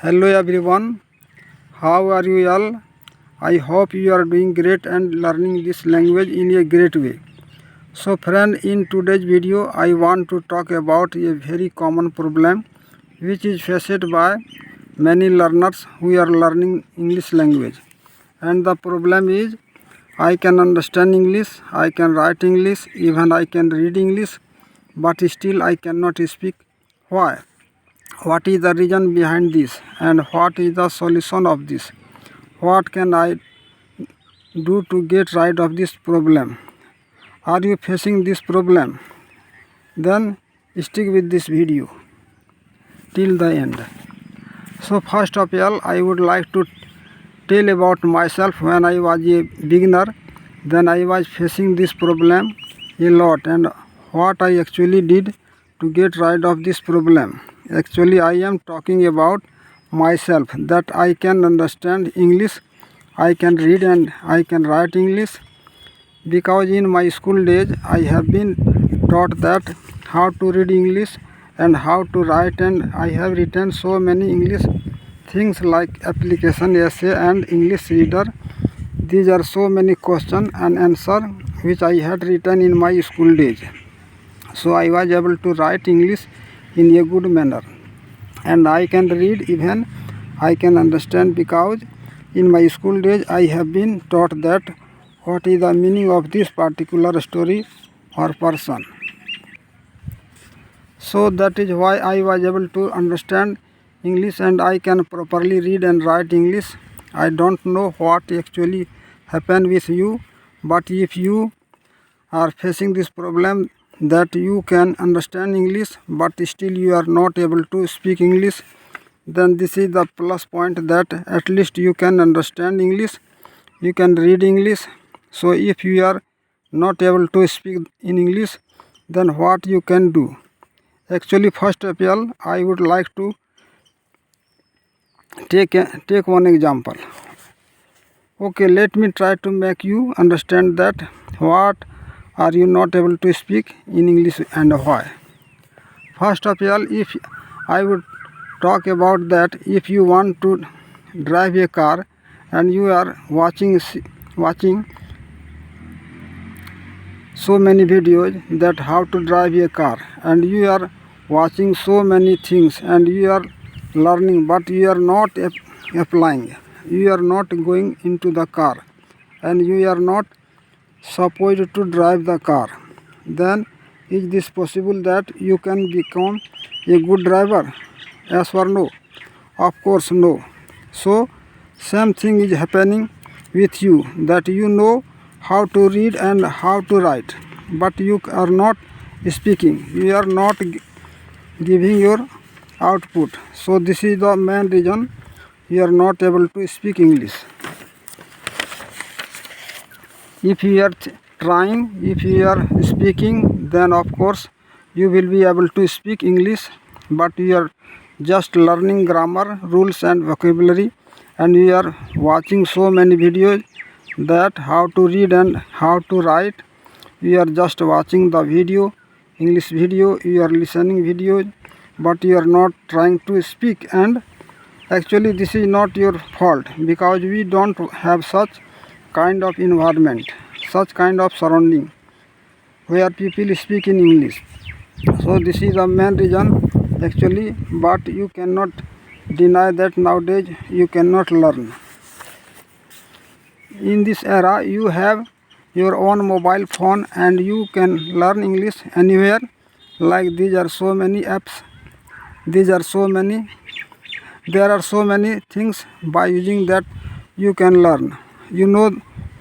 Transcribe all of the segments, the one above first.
Hello everyone, how are you all? I hope you are doing great and learning this language in a great way. So friend, in today's video I want to talk about a very common problem which is faced by many learners who are learning English language. And the problem is I can understand English, I can write English, even I can read English, but still I cannot speak. Why? What is the reason behind this and what is the solution of this? What can I do to get rid of this problem? Are you facing this problem? Then stick with this video till the end. So first of all, I would like to tell about myself. When I was a beginner, then I was facing this problem a lot, and what I actually did to get rid of this problem. Actually, I am talking about myself, that I can understand English, I can read and I can write English, because in my school days I have been taught that how to read English and how to write, and I have written so many English things like application, essay and English reader. These are so many question and answer which I had written in my school days. So I was able to write English in a good manner, and I can read, even I can understand, because in my school days I have been taught that what is the meaning of this particular story or person. So that is why I was able to understand English and I can properly read and write English. I don't know what actually happened with you, but if you are facing this problem that you can understand English but still you are not able to speak English, then this is the plus point, that at least you can understand English, you can read English. So if you are not able to speak in English, then what you can do? Actually, first of all, I would like to take one example. Okay, let me try to make you understand that what are you not able to speak in English and why. First of all, if I would talk about that, if you want to drive a car and you are watching so many videos that how to drive a car, and you are watching so many things and you are learning, but you are not applying, you are not going into the car and you are not supposed to drive the car, then is this possible that you can become a good driver? Yes or no? Of course no. So same thing is happening with you, that you know how to read and how to write, but you are not speaking, you are not giving your output. So this is the main reason you are not able to speak English. If you are trying, if you are speaking, then of course you will be able to speak English, but you are just learning grammar, rules and vocabulary, and you are watching so many videos that how to read and how to write. You are just watching the video, English video, you are listening videos, but you are not trying to speak. And actually this is not your fault, because we don't have such kind of environment, such kind of surrounding where people speak in English. So this is the main reason actually, but you cannot deny that nowadays you cannot learn. In this era you have your own mobile phone and you can learn English anywhere. Like these are so many apps, there are so many things by using that you can learn. You know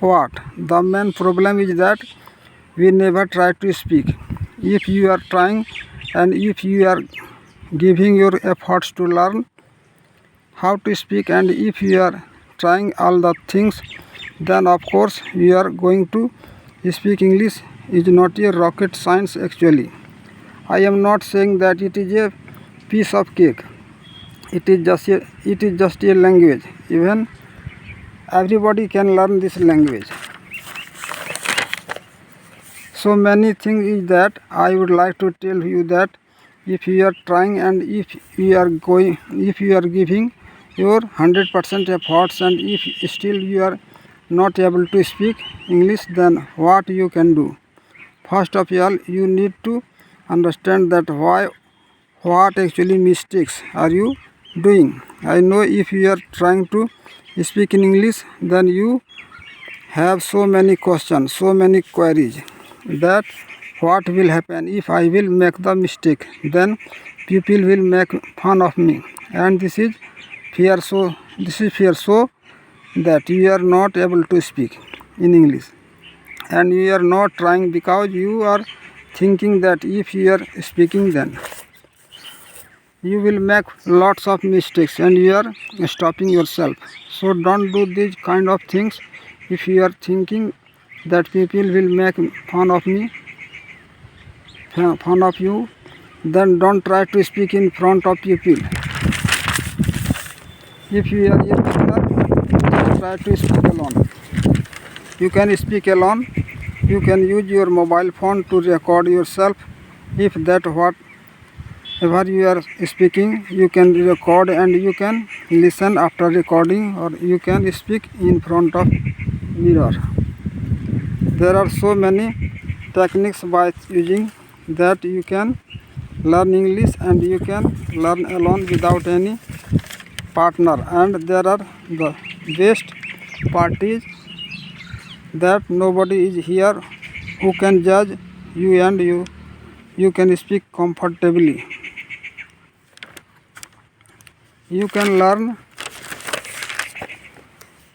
what? The main problem is that we never try to speak. If you are trying and if you are giving your efforts to learn how to speak, and if you are trying all the things, then of course you are going to speak English. Is not a rocket science actually. I am not saying that it is a piece of cake. It is just a language. Even everybody can learn this language. So many things is that I would like to tell you, that if you are trying and if you are giving your 100% efforts, and if still you are not able to speak English, then what you can do? First of all, you need to understand that what actually mistakes are you doing. I know if you are trying to speak in English, then you have so many questions, so many queries, that what will happen if I will make the mistake, then people will make fun of me, and this is fear, so that you are not able to speak in English, and you are not trying because you are thinking that if you are speaking, then you will make lots of mistakes and you are stopping yourself. So don't do these kind of things. If you are thinking that people will make fun of you, then don't try to speak in front of people. If you are a beginner, just try to speak alone. You can speak alone. You can use your mobile phone to record yourself. If that whatever you are speaking, you can record and you can listen after recording, or you can speak in front of mirror. There are so many techniques by using that you can learn English, and you can learn alone without any partner. And there are the best part is that nobody is here who can judge you, and you can speak comfortably. You can learn,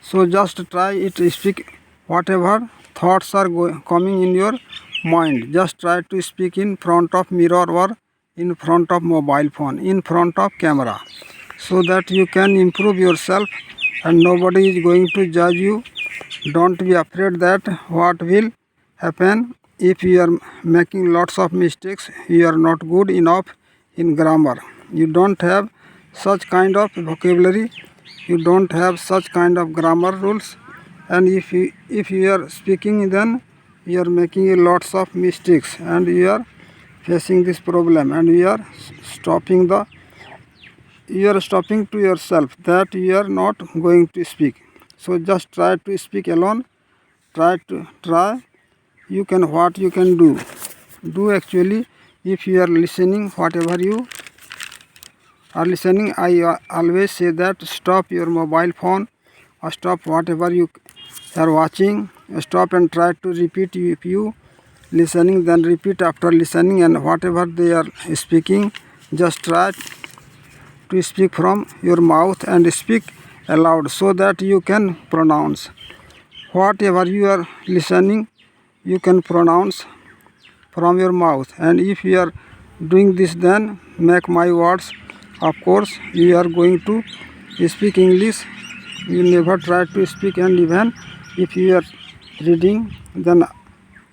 so just try it. Speak whatever thoughts are coming in your mind. Just try to speak in front of mirror, or in front of mobile phone, in front of camera, so that you can improve yourself and nobody is going to judge you. Don't be afraid that what will happen if you are making lots of mistakes. You are not good enough in grammar. You don't have such kind of vocabulary. You don't have such kind of grammar rules. And if you are speaking, then you are making lots of mistakes, and you are facing this problem, and you are stopping to yourself that you are not going to speak. So just try to speak alone. Try. What you can do actually. If you are listening, whatever you are listening, I always say that stop your mobile phone, or stop whatever you are watching. Stop and try to repeat. If you listening, then repeat after listening, and whatever they are speaking, just try to speak from your mouth and speak aloud, so that you can pronounce whatever you are listening. You can pronounce from your mouth. And if you are doing this, then make my words. Of course you are going to speak English. You never try to speak, and even if you are reading, then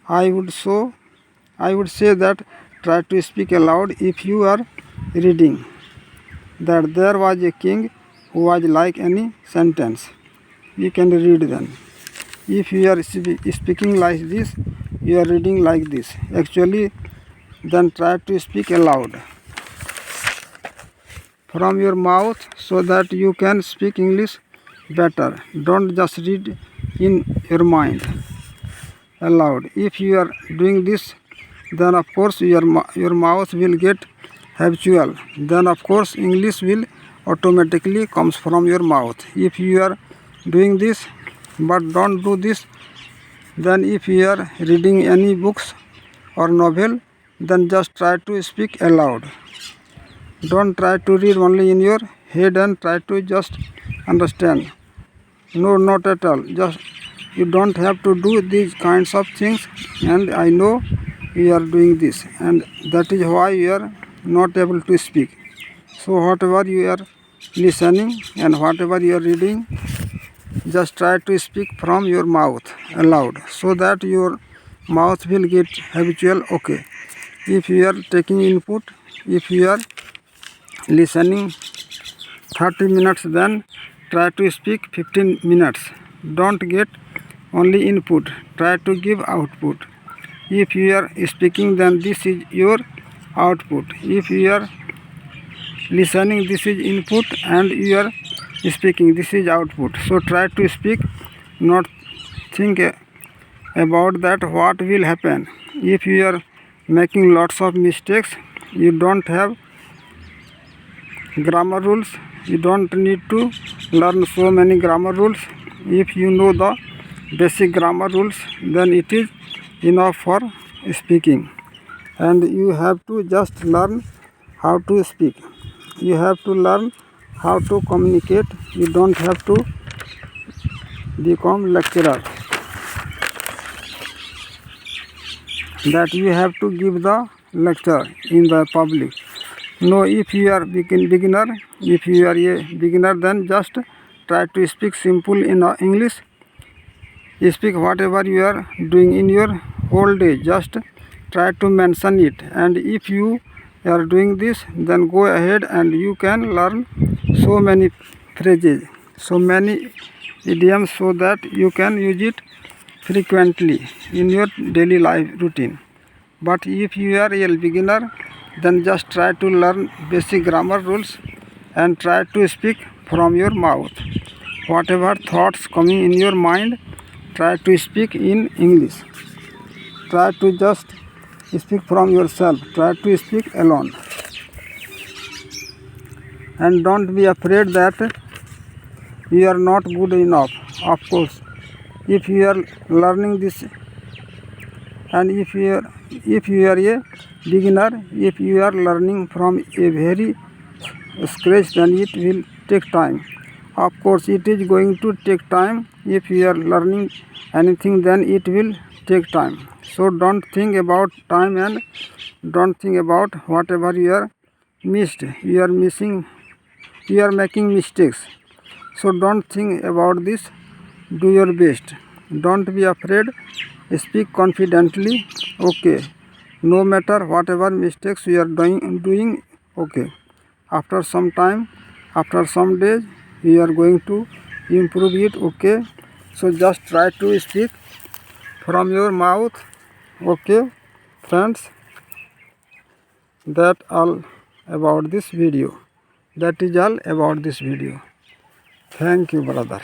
I would say that try to speak aloud. If you are reading that there was a king who was like any sentence, you can read then. If you are speaking like this, you are reading like this actually, then try to speak aloud from your mouth, so that you can speak English better. Don't just read in your mind aloud. If you are doing this, then of course your mouth will get habitual. Then of course English will automatically comes from your mouth. If you are doing this but don't do this, then if you are reading any books or novel, then just try to speak aloud. Don't try to read only in your head and try to just understand. No, not at all. Just you don't have to do these kinds of things, and I know you are doing this, and that is why you are not able to speak. So whatever you are listening and whatever you are reading, just try to speak from your mouth aloud, so that your mouth will get habitual. Okay, if you are taking input, if you are listening 30 minutes, then try to speak 15 minutes. Don't get only input, try to give output. If you are speaking, then this is your output. If you are listening, this is input, and you are speaking. This is output. So try to speak, not think about that what will happen. If you are making lots of mistakes, you don't have grammar rules. You don't need to learn so many grammar rules. If you know the basic grammar rules, then it is enough for speaking. And you have to just learn how to speak. You have to learn how to communicate. You don't have to become lecturer, that you have to give the lecture in the public. No, if you are beginner, if you are a beginner, then just try to speak simple in English. Speak whatever you are doing in your whole day, just try to mention it. And if you are doing this, then go ahead and you can learn so many phrases, so many idioms, so that you can use it frequently in your daily life routine. But if you are a beginner, then just try to learn basic grammar rules and try to speak from your mouth. Whatever thoughts coming in your mind, try to speak in English. Try to just speak from yourself. Try to speak alone. And don't be afraid that you are not good enough. Of course, if you are learning this, and if you are a beginner, if you are learning from a very scratch, then it will take time. Of course, it is going to take time. If you are learning anything, then it will take time. So don't think about time, and don't think about whatever you are missed. You are missing. You are making mistakes. So don't think about this. Do your best. Don't be afraid. Speak confidently. Okay. No matter whatever mistakes you are doing, okay. After some time, after some days, you are going to improve it. Okay. So just try to speak from your mouth. Okay, friends. That all about this video. That is all about this video. Thank you, brother.